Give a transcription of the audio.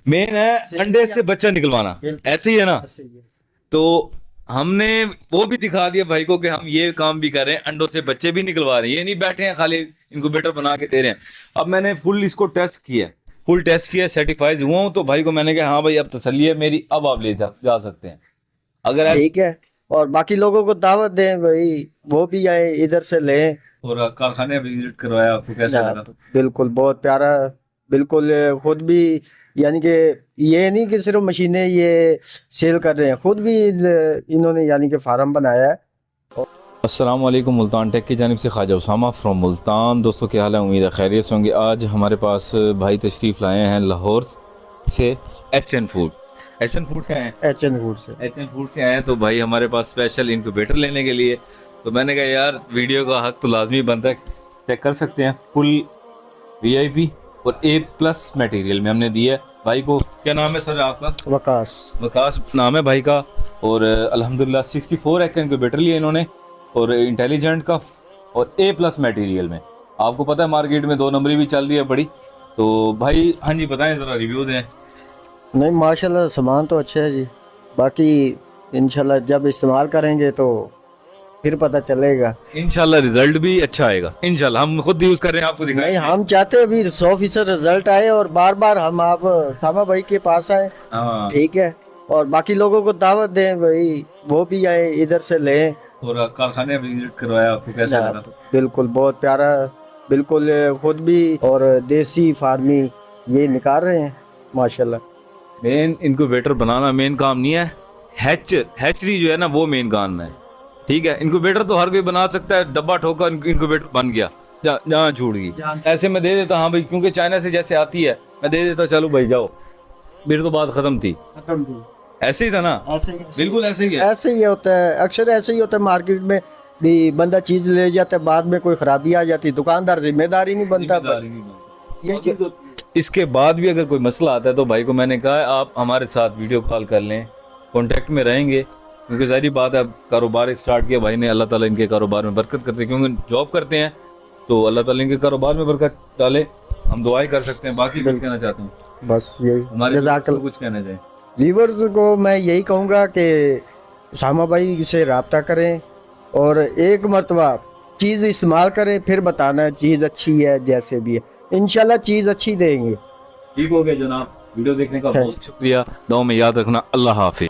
Main है अंडे से बच्चा निकलवाना, ऐसे ही है ना। तो हमने वो भी दिखा दिया भाई को कि हम ये काम भी कर रहे हैं, अंडों से बच्चे भी निकलवा रहे हैं, ये नहीं बैठे हैं खाली इनक्यूबेटर बना के दे रहे हैं। अब मैंने फुल इसको टेस्ट किया, फुल टेस्ट किया, सर्टिफाइड हुआ हूँ। तो भाई को मैंने कहा हाँ भाई अब तसल्ली है मेरी, अब आप ले जा सकते हैं अगर ठीक है। और बाकी लोगों को दावत दें भाई, वो भी आए इधर से लें। और कारखाने विजिट करवाया, आपको कैसा लगा? बिल्कुल बहुत प्यारा। बिल्कुल खुद भी यानी कि ये नहीं कि सिर्फ मशीनें ये सेल कर रहे हैं, खुद भी इन्होंने यानी कि फार्म बनाया है। अस्सलाम वालेकुम, मुल्तान टेक की जानिब से ख्वाजा उसामा फ्रॉम मुल्तान। दोस्तों क्या हाल है, उम्मीद है खैरियत से होंगे। आज हमारे पास भाई तशरीफ़ लाए हैं लाहौर से, HN फूड से आए हैं। HN फूड से आए हैं। तो भाई हमारे पास स्पेशल इनक्यूबेटर लेने के लिए, तो मैंने कहा यार वीडियो का हक तो लाजमी बनता है, चेक कर सकते हैं। फुल VIP और A+ मटेरियल में हमने दिया है। भाई को क्या नाम है सर आपका? वकास नाम है भाई का। और अल्हम्दुलिल्लाह 64 एक इनक्यूबेटर लिया इन्होंने, और इंटेलिजेंट का, और A+ मटेरियल में। आपको पता है मार्केट में 2 नंबरी भी चल रही है बड़ी। तो भाई हाँ जी बताएं, ज़रा रिव्यू दें। नहीं माशाल्लाह सामान तो अच्छा है जी, बाकी इंशाल्लाह जब इस्तेमाल करेंगे तो फिर पता चलेगा। इंशाल्लाह रिजल्ट भी अच्छा आएगा, इंशाल्लाह। हम खुद यूज़ कर रहे हैं, आपको नहीं दिखाएंगे। हम चाहते हैं अभी 100% रिजल्ट आए और बार बार हम आप सामा भाई के पास आए। हाँ, ठीक है। और बाकी लोगों को दावत दें भाई, वो भी आए इधर से लें। और कारखाने विजिट करवाया, आपको कैसा लगा? बिल्कुल बहुत प्यारा। बिल्कुल खुद भी और देसी फार्मिंग ये निकाल रहे हैं माशाल्लाह। मेन इनक्यूबेटर बनाना मेन काम नहीं है, हैचरी जो है ना वो मेन काम है। ठीक है, इनक्यूबेटर तो हर कोई बना सकता है, डब्बा ठोका इनक्यूबेटर बन गया, जहाँ छूट गई। ऐसे मैं दे देता हाँ भाई, क्योंकि चाइना से जैसे आती है मैं दे देता, चलो भाई जाओ, मेरी तो बात खत्म थी। ऐसे ही था ना? बिल्कुल ऐसे ही है। ऐसे ही होता है, अक्सर ऐसे ही होता है मार्केट में भी। बंदा चीज ले जाता है, बाद में कोई खराबी आ जाती है, दुकानदार जिम्मेदारी नहीं बनता। ये चीज इसके बाद भी अगर कोई मसला आता है तो भाई को मैंने कहा आप हमारे साथ वीडियो कॉल कर लें, कांटेक्ट में रहेंगे। क्योंकि सारी बात है, कारोबार स्टार्ट किया भाई ने, अल्लाह ताला इनके कारोबार में बरकत करते हैं। क्योंकि जॉब करते हैं तो अल्लाह ताला इनके कारोबार में बरकत डाले, हम दुआएं कर सकते हैं। बाकी कुछ कहना चाहते हैं? बस यही हमारे को कुछ कहना चाहिए व्यूअर्स को मैं यही कहूँगा कि सामा भाई से रब्ता करें और एक मरतबा चीज़ इस्तेमाल करें, फिर बताना चीज़ अच्छी है जैसे भी है। इंशाल्लाह चीज़ अच्छी देंगे। ठीक हो गया जनाब, वीडियो देखने का बहुत शुक्रिया। दुआ में याद रखना। अल्लाह हाफिज़।